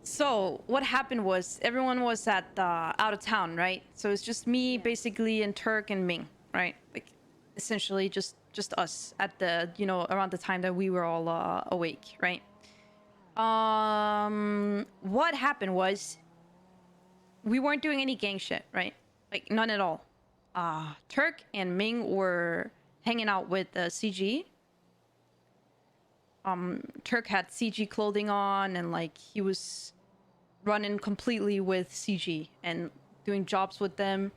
So what happened was everyone was at out of town, right? So it's just me, Yeah. basically, and Turk and Ming, right? Like essentially just us at the around the time that we were all awake, right? What happened was we weren't doing any gang shit, right? Like none at all. Turk and Ming were hanging out with CG. Turk had CG clothing on, and like he was running completely with CG and doing jobs with them,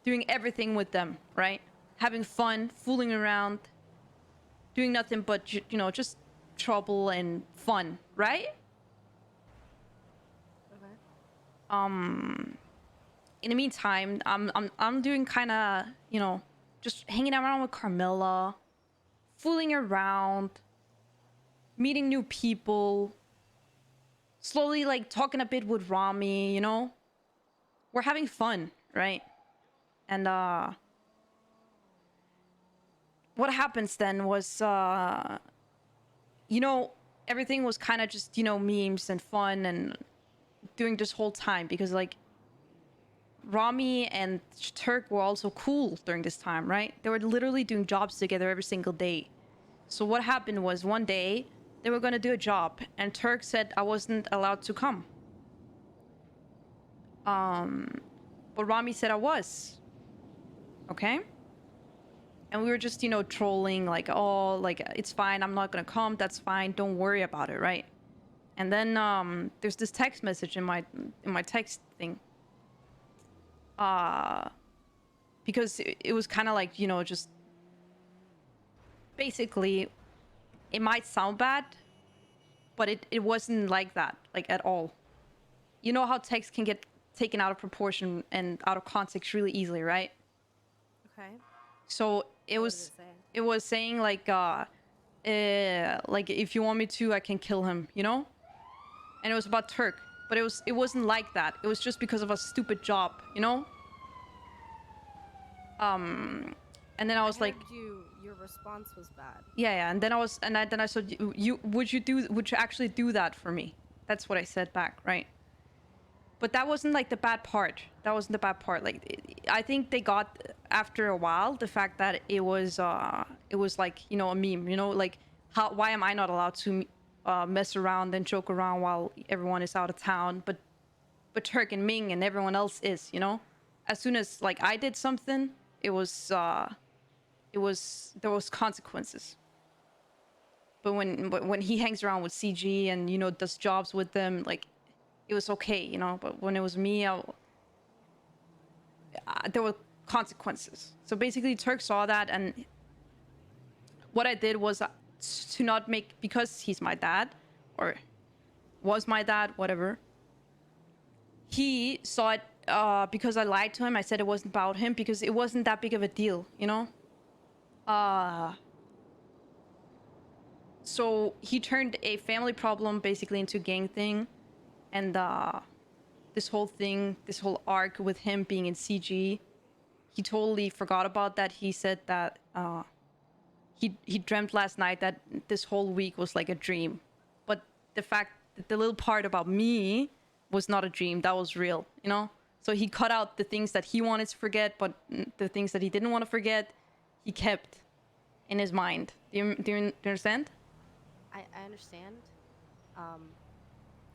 doing everything with them, right? Having fun, fooling around, doing nothing but just trouble and fun, right? Okay. In the meantime, I'm doing kind of just hanging around with Carmilla, fooling around, meeting new people, slowly like talking a bit with Rami. We're having fun, right? And what happens then was you know everything was kind of just memes and fun and doing this whole time because like Rami and Turk were also cool during this time, right? They were literally doing jobs together every single day. So what happened was one day they were going to do a job and Turk said I wasn't allowed to come. But Rami said I was. Okay? And we were just, trolling like, "Oh, like it's fine. I'm not going to come. That's fine. Don't worry about it," right? And then there's this text message in my text thing. Because it was kind of like, just basically it might sound bad, but it wasn't like that, like at all. You know how text can get taken out of proportion and out of context really easily, right? Okay. So it What did was it say? it was saying like if you want me to, I can kill him, And it was about Turk, but it wasn't like that. It was just because of a stupid job. And then I I was like, heard you. Your response was bad. yeah, and then I said, you would you actually do that for me? That's what I said back, right? But that wasn't like the bad part. That wasn't the bad part. Like I think they got after a while the fact that it was like a meme. Like why am I not allowed to mess around and joke around while everyone is out of town, but Turk and Ming and everyone else is. As soon as like I did something, there was consequences. But when he hangs around with CG and does jobs with them, like it was okay. But when it was me, there were consequences. So basically, Turk saw that, and what I did was to not make, because he's my dad, or was my dad, whatever. He saw it because I lied to him. I said it wasn't about him because it wasn't that big of a deal. Uh, so he turned a family problem basically into a gang thing, and this whole thing, this whole arc with him being in CG, he totally forgot about that. He said that he dreamt last night that this whole week was like a dream, but the fact that the little part about me was not a dream, that was real. So he cut out the things that he wanted to forget, but the things that he didn't want to forget, he kept in his mind. Do you understand? I understand. Um.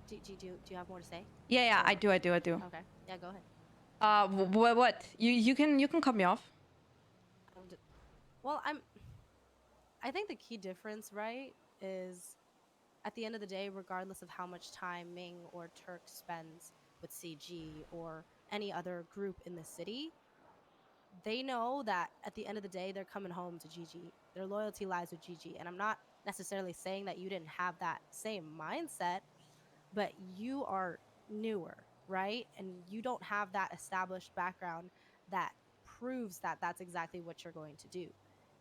Do you have more to say? Yeah, I Or do. okay. Yeah. Go ahead. What you can cut me off. Um, d- Well, I think the key difference, right, is at the end of the day, regardless of how much time Ming or Turk spends with CG or any other group in the city, they know that at the end of the day, they're coming home to Gigi. Their loyalty lies with Gigi. And I'm not necessarily saying that you didn't have that same mindset, but you are newer, right? And you don't have that established background that proves that that's exactly what you're going to do.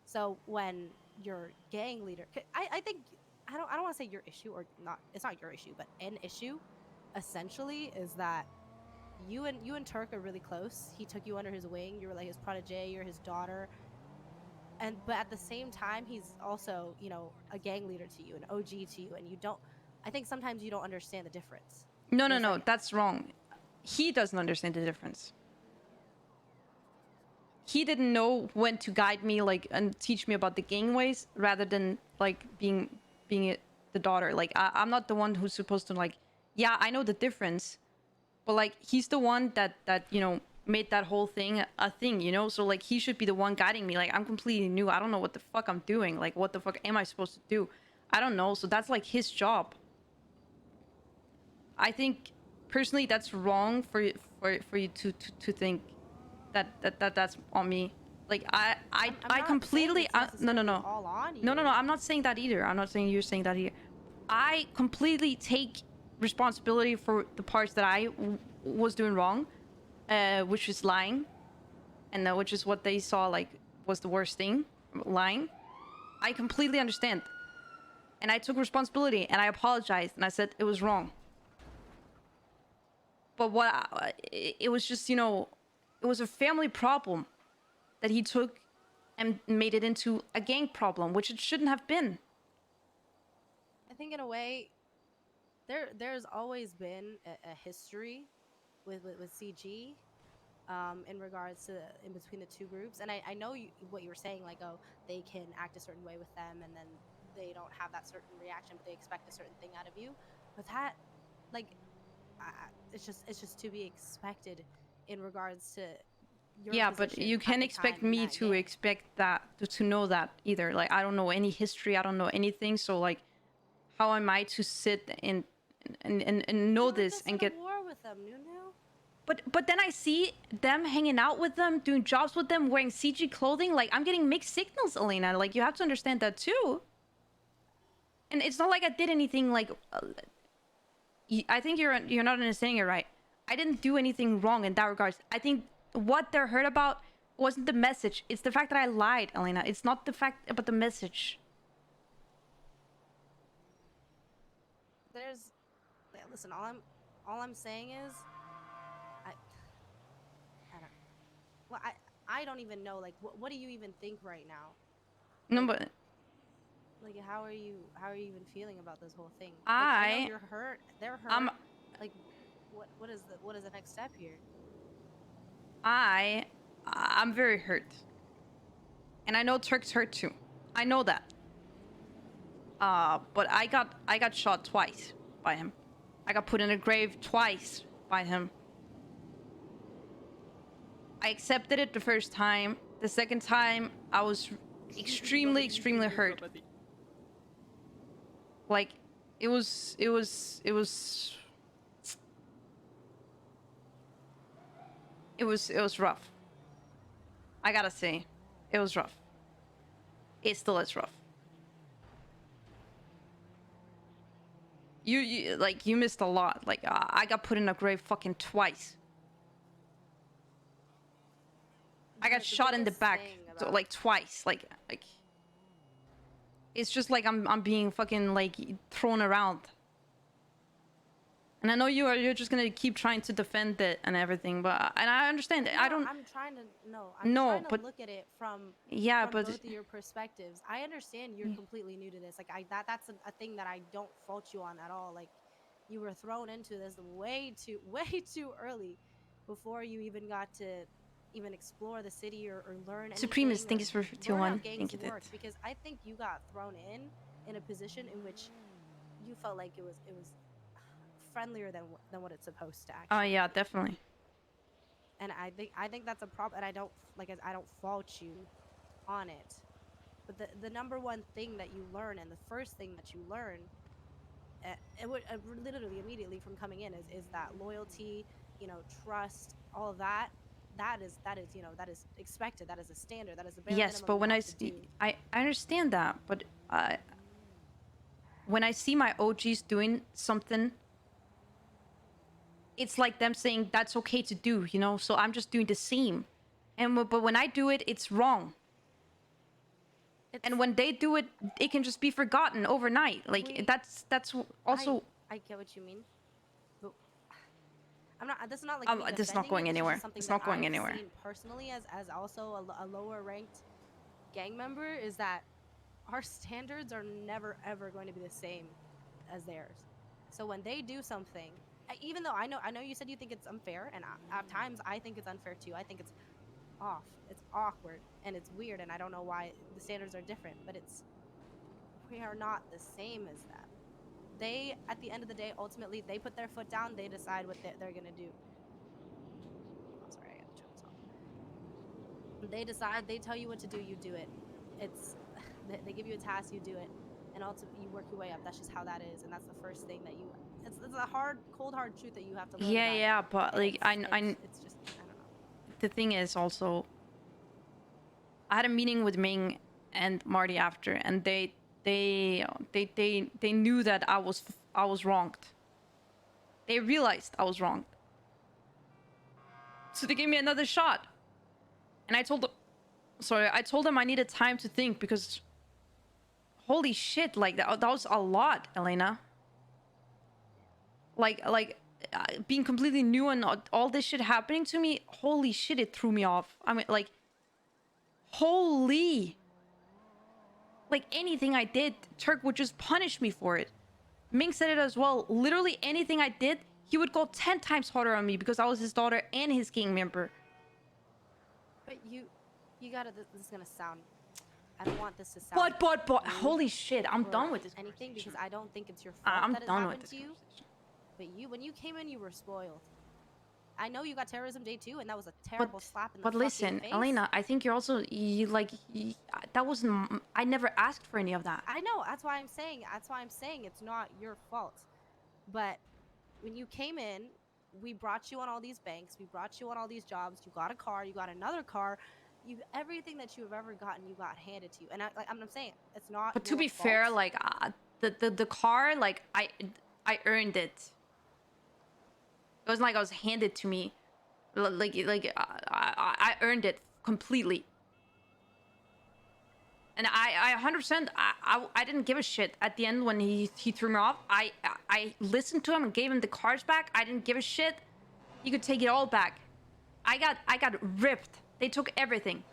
So when your gang leader, I think I don't want to say your issue or not. It's not your issue, but an issue essentially is that you and Turk are really close. He took you under his wing. You were like his protege. You're his daughter, and but at the same time, he's also a gang leader to you, an OG to you, and you don't. I think sometimes you don't understand the difference. No, There's, like, that's wrong. He doesn't understand the difference. He didn't know when to guide me, like, and teach me about the gangways, rather than like being the daughter. Like, I'm not the one who's supposed to, like, yeah, I know the difference, but like, he's the one that you know, made that whole thing a thing, you know. So like, he should be the one guiding me. Like, I'm completely new. I don't know what the fuck I'm doing. Like, what the fuck am I supposed to do? I don't know. So that's like his job. I think personally that's wrong for you to think that's on me. Like, I'm I not saying completely it's no, necessarily all on you. no, I'm not saying that either. I'm not saying you're saying that either. I completely take responsibility for the parts that I was doing wrong, which is lying, and which is what they saw like was the worst thing, lying. I completely understand, and I took responsibility, and I apologized, and I said it was wrong. But it was just, you know, it was a family problem that he took and made it into a gang problem, which it shouldn't have been. I think in a way, there's always been a history with CG, in regards to in between the two groups. And I know what you were saying, like, oh, they can act a certain way with them, and then they don't have that certain reaction, but they expect a certain thing out of you. But that, like, it's just to be expected in regards to your Yeah, but position you at can't the expect time in me that to gang. expect that, to know that either. Like, I don't know any history, I don't know anything, so like, how am I to sit and know You were this just and in a get... war with them, Nunu. But then I see them hanging out with them, doing jobs with them, wearing CG clothing. Like, I'm getting mixed signals, Elena. Like, you have to understand that too. And it's not like I did anything like... I think you're not understanding it right. I didn't do anything wrong in that regards. I think what they're hurt about wasn't the message. It's the fact that I lied, Elena. It's not the fact about the message. There's, yeah, listen, all I'm saying is, I I don't, well, I don't even know, like, what do you even think right now? No, Like, but how are you even feeling about this whole thing? Like, I know I, you're hurt, they're I'm, hurt. Like, what is the next step here? I, I'm very hurt, and I know Turk's hurt too. I know that. But I got shot twice by him. I got put in a grave twice by him. I accepted it the first time. The second time, I was extremely hurt. Like, it was rough. I gotta say, it was rough. It still is rough. You like, you missed a lot. Like, I got put in a grave fucking twice. I got The shot in the biggest back, thing about, like twice. Like it's just like I'm being fucking like thrown around. And I know you're just gonna keep trying to defend it and everything, but and I understand it. no, I don't... I'm trying to no, I'm No, trying to but look at it from yeah, but both of your perspectives. I understand you're completely new to this. Like, that's a thing that I don't fault you on at all. Like, you were thrown into this way too early, before you even got to even explore the city, or learn Supremus, anything, thank or you for learn how 51. gangs Thank you, work. Because I think you got thrown in a position in which you felt like it was friendlier than what it's supposed to Oh actually yeah, be. definitely. And I think that's a problem, and I don't fault you on it. But the number one thing that you learn, and the first thing that you learn, it would literally immediately from coming in, is that loyalty, trust, all of that. That is that is expected. That is a standard. That is the bare Yes, minimum but you when have to do. I understand that, but when I see my OGs doing something, it's like them saying that's okay to do, you know? So I'm just doing the same. But when I do it, it's wrong. It's And when they do it, it can just be forgotten overnight. Like, we that's also... I get what you mean, but I'm not. This is not like me this is not defending going it. This is anywhere. just something It's that not going I've anywhere. seen personally, as also a lower ranked gang member. Is that our standards are never ever going to be the same as theirs. So when they do something, even though I know you said you think it's unfair, and at times I think it's unfair too. I think it's off. It's awkward and it's weird, and I don't know why the standards are different, but we are not the same as them. They, at the end of the day, ultimately, they put their foot down. They decide what they're gonna do. Oh, sorry, I gotta turn this off. They decide. They tell you what to do. You do it. It's they give you a task. You do it, and ultimately you work your way up. That's just how that is, and that's the first thing that you. It's a hard, cold, hard truth that you have to learn. Yeah, about yeah, but and like it's just I don't know. the thing is also, I had a meeting with Ming and Marty after, and they knew that I was wronged. They realized I was wronged, so they gave me another shot. And I told them I needed time to think, because holy shit, like that was a lot, Elena. Like being completely new and all this shit happening to me, holy shit, it threw me off. I mean, like, holy, like anything I did, Turk would just punish me for it. Ming said it as well. Literally anything I did, he would go 10 times harder on me because I was his daughter and his gang member. But you gotta. This is gonna sound. I don't want this to sound. But holy shit, I'm done with this. Anything, because I don't think it's your fault I'm that it done happened with to this you. But when you came in, you were spoiled. I know you got terrorism day 2, and that was a terrible slap in the fucking listen, face. Elena, I think you're also that wasn't. I never asked for any of that. I know. That's why I'm saying. It's not your fault. But when you came in, we brought you on all these banks. We brought you on all these jobs. You got a car. You got another car. Everything that you have ever gotten, you got handed to you. And I'm saying it's not. But to be fair, like the car, like I earned it. It wasn't like I was handed to me. I earned it completely. And I 100%, I didn't give a shit at the end when he threw me off. I listened to him and gave him the cars back. I didn't give a shit. He could take it all back. I got ripped. They took everything.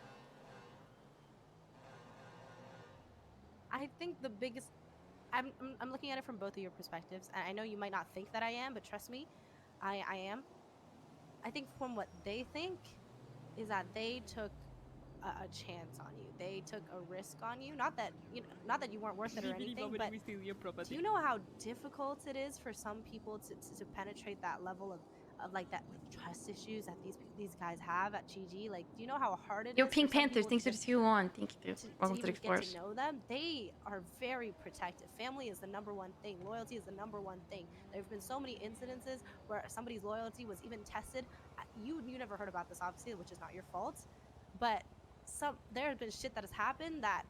I think the biggest. I'm looking at it from both of your perspectives, and I know you might not think that I am, but trust me, I am. I think from what they think is that they took a chance on you. They took a risk on you. Not that you weren't worth it or anything, but do you know how difficult it is for some people to penetrate that level of like that trust issues that these guys have at GG? Like, do you know how hard it is? Yo, Pink Panthers, thanks for the 2-1. Thank you. Welcome to the Explorers. Get to know them. They are very protective. Family is the number one thing. Loyalty is the number one thing. There have been so many incidences where somebody's loyalty was even tested. You never heard about this, obviously, which is not your fault, but there has been shit that has happened that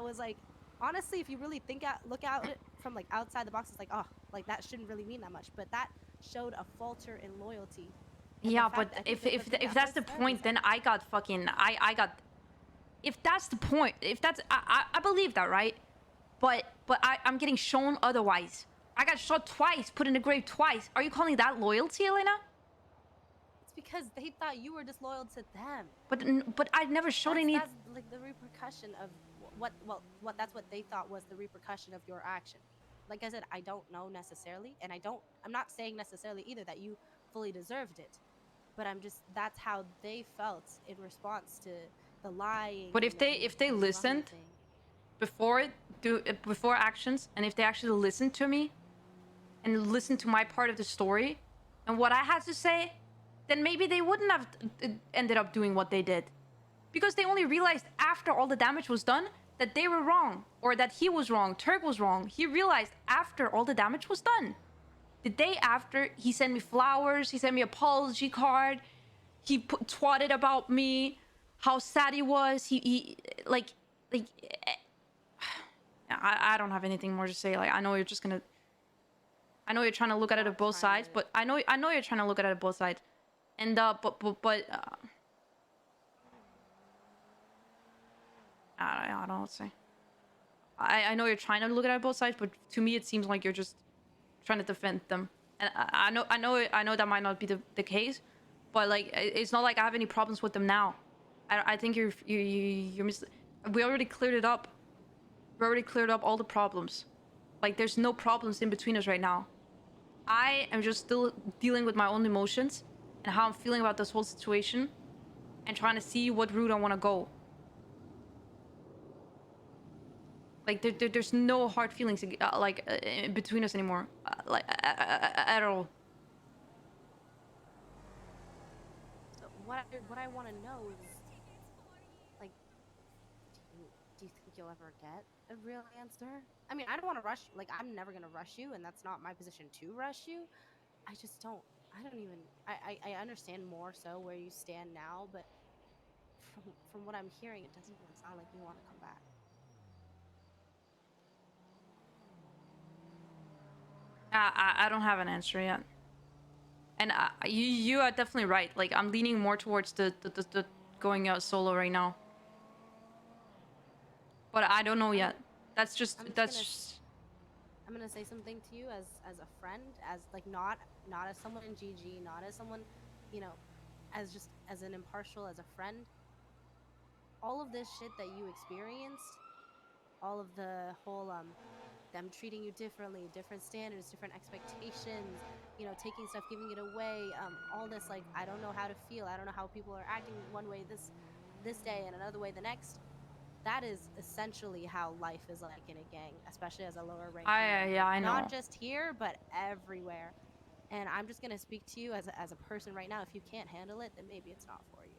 was like, honestly, if you really look at it from like outside the box, it's like, oh, like that shouldn't really mean that much, but that showed a falter in loyalty. And yeah, but if that's the point, then I got fucking I got. If that's the point, if that's I believe that, right? But I'm getting shown otherwise. I got shot twice, put in the grave twice. Are you calling that loyalty, Elena? Because they thought you were disloyal to them. But I never showed any. That's like the repercussion of what that's what they thought was the repercussion of your action. Like I said, I don't know necessarily, and I'm not saying necessarily either that you fully deserved it, but that's how they felt in response to the lying. But if they listened before actions, and if they actually listened to me and listened to my part of the story and what I had to say, then maybe they wouldn't have ended up doing what they did. Because they only realized after all the damage was done that they were wrong, or that he was wrong, Turk was wrong. He realized after all the damage was done. The day after, he sent me flowers, he sent me an apology card, he twatted about me, how sad he was. He I don't have anything more to say. Like, I know you're trying to look at it at both sides, but I know you're trying to look at it at both sides. And I don't know what to say. I know you're trying to look at it both sides, but to me it seems like you're just trying to defend them. And I know that might not be the case, but like, it's not like I have any problems with them now. I think you're we already cleared it up. We already cleared up all the problems. Like, there's no problems in between us right now. I am just still dealing with my own emotions and how I'm feeling about this whole situation and trying to see what route I want to go. Like, there's no hard feelings between us anymore, at all. So what I want to know is, like, do you think you'll ever get a real answer? I mean, I don't want to rush. Like, I'm never gonna rush you, and that's not my position to rush you. I just don't. I don't even. I understand more so where you stand now, but from what I'm hearing, it doesn't even sound like you want to come back. I don't have an answer yet. And you are definitely right. Like, I'm leaning more towards the going out solo right now. But I don't know yet. I'm gonna say something to you as a friend, as like not as someone in GG, not as someone, you know, as just as an impartial, as a friend. All of this shit that you experienced, all of the whole them treating you differently, different standards, different expectations, you know, taking stuff, giving it away, all this, like, I don't know how to feel, I don't know how people are acting one way this day and another way the next. That is essentially how life is like in a gang, especially as a lower ranking member. Yeah, I know. Not just here, but everywhere. And I'm just gonna speak to you as a person right now. If you can't handle it, then maybe it's not for you.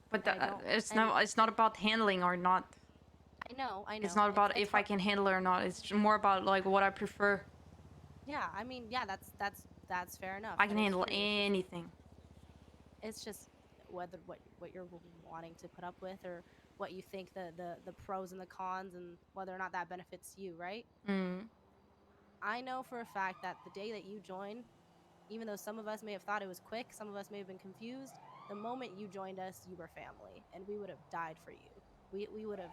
But It's not about handling or not. I know. It's not about if I can handle it or not. It's more about like what I prefer. Yeah, I mean, yeah, that's fair enough. I can handle anything. It's just whether what you're wanting to put up with, or what you think the pros and the cons, and whether or not that benefits you, right? I know for a fact that the day that you joined, even though some of us may have thought it was quick, some of us may have been confused, the moment you joined us, you were family, and we would have died for you. We would have,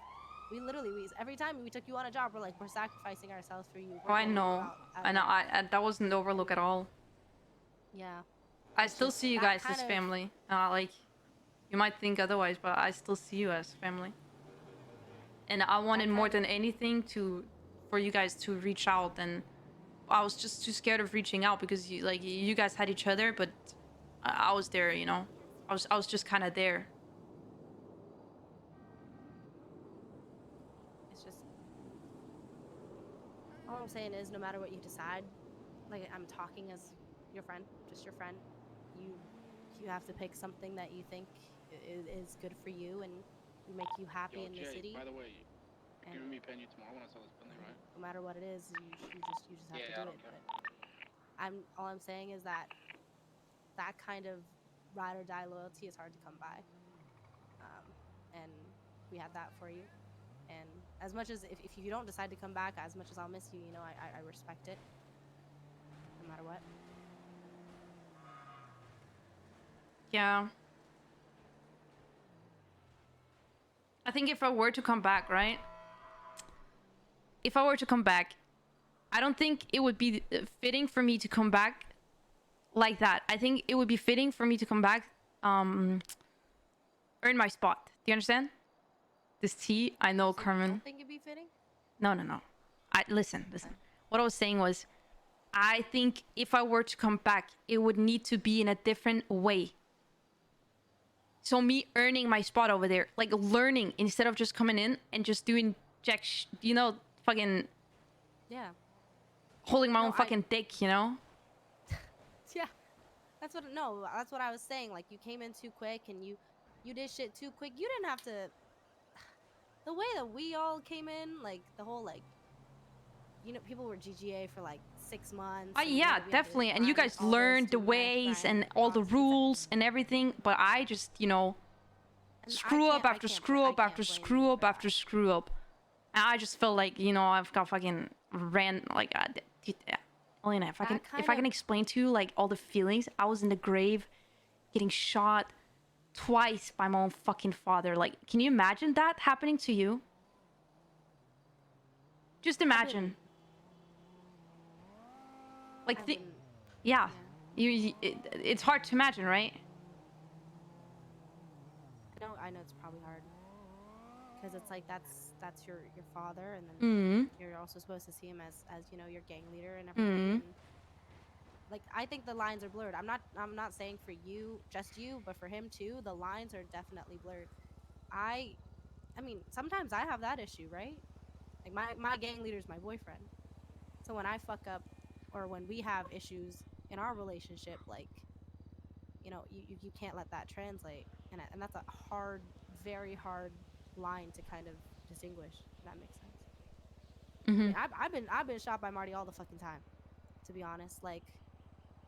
we literally, every time we took you on a job, we're sacrificing ourselves for you. I know. That wasn't overlook at all. Yeah. I still see you guys as family. Like, you might think otherwise, but I still see you as family. And I wanted more than anything for you guys to reach out, and I was just too scared of reaching out because you guys had each other, but I was there, you know. I was just kind of there. It's just, all I'm saying is, no matter what you decide, like, I'm talking as your friend, just your friend, you have to pick something that you think is good for you and make you happy in the city. By the way, you're giving me paying you tomorrow when I sell this building, right? No matter what it is, you just have to do it. But all I'm saying is that kind of ride or die loyalty is hard to come by, and we had that for you. And as much as if you don't decide to come back, as much as I'll miss you, you know, I respect it, no matter what. Yeah. I think if I were to come back, right? If I were to come back, I don't think it would be fitting for me to come back like that. I think it would be fitting for me to come back, earn my spot. Do you understand? This tea, I know, So Carmen. You don't think it'd be fitting? No. Listen. What I was saying was, I think if I were to come back, it would need to be in a different way. So me earning my spot over there, like learning instead of just coming in and just doing fucking holding my own fucking dick, you know? Yeah, that's what I was saying. Like, you came in too quick and you did shit too quick. You didn't have to. The way that we all came in, like the whole, like, you know, people were GGA for like 6 months. Yeah, definitely. And you guys learned the ways and all the rules and everything. But I just, you know, screw up after screw up after screw up after screw up. And I just felt like, you know, I've got fucking like, Elena, if I can explain to you like all the feelings, I was in the grave, getting shot twice by my own fucking father. Like, can you imagine that happening to you? Just imagine. Like, yeah. It's hard to imagine, right? I know it's probably hard. because it's like that's your father, and then Mm. you're also supposed to see him as you know, your gang leader and Mm. everything. And like, I think the lines are blurred. I'm not saying for you, just you, but for him too. The lines are definitely blurred. I mean, sometimes I have that issue, right? Like my gang leader is my boyfriend. So when I fuck up, or when we have issues in our relationship, like, you know, you can't let that translate, and that's a hard, very hard line to kind of distinguish. If that makes sense. I Mm-hmm. mean, I've been shot by Marty all the fucking time, to be honest. Like,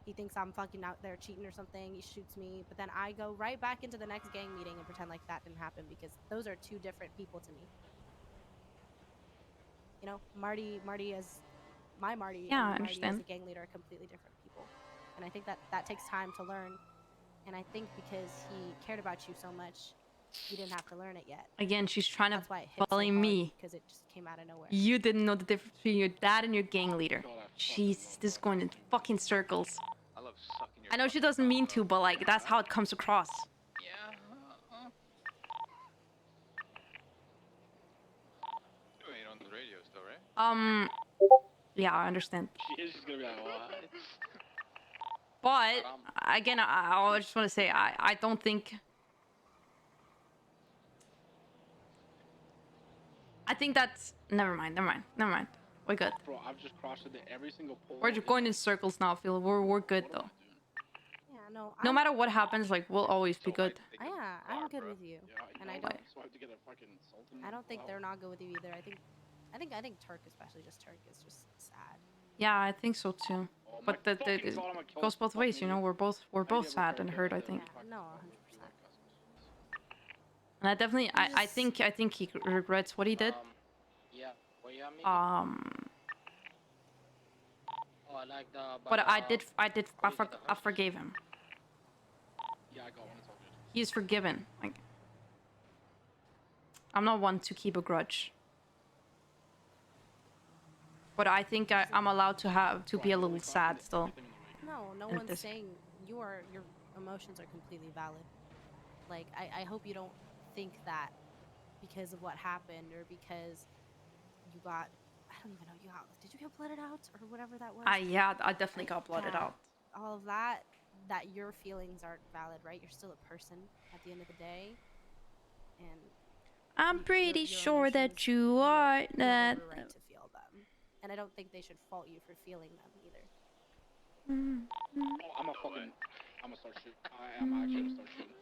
he thinks I'm fucking out there cheating or something. He shoots me, but then I go right back into the next gang meeting and pretend like that didn't happen, because those are two different people to me. You know, Marty as my Marty Yeah, I and Marty as understand. a gang leader are completely different people, and I think that takes time to learn. And I think because he cared about you so much, you didn't have to learn it yet. Again, she's trying to That's why it hit so bully hard, me. because it just came out of nowhere. You didn't know the difference between your dad and your gang leader. God, I fucking She's love just that going in fucking fucking movie. circles. I love sucking your I know she fucking doesn't mean cock, to, though. but like that's how it comes across. Yeah. You ain't on the radio still, right? Yeah, I understand. She is just gonna be like, what? But again, I just want to say I don't think. I think that's never mind. We're good. Bro, I've just crossed it every single pole. We're just going in circles now, Phil. We're good What am though. I doing? Yeah, no, No matter what happens, like we'll always be So good. hyped to get yeah, a car, I'm good bro. with you, Yeah, and I know, don't, so I have to get a fucking Sultan. I don't think Wow. they're not good with you either. I think Turk, especially just Turk, is just sad. Yeah, I think so too. Oh my But the fucking God, I'm gonna kill goes this both fucking ways, you know. idiot. We're I both need to sad and repair hurt, I the think. fucking no, fucking 100%. And I definitely, You I just- think he regrets what he did. Yeah. What you amigo? Oh, I like the. But Call it I forgave him. Yeah, I got one. It's all good. He is forgiven. Like, I'm not one to keep a grudge. But I think I'm allowed to be a little sad still. no And one's this- saying your emotions are completely valid. Like, I hope you don't think that because of what happened, or because you got, I don't even know, did you get blooded out or whatever that was? Yeah, I definitely got blooded Yeah. out. All of that your feelings aren't valid, right? You're still a person at the end of the day, and I'm pretty your sure that emotions, you are have that. every right to feel them, and I don't think they should fault you for feeling them either. Oh, I'm gonna start shooting. I am actually gonna start shooting.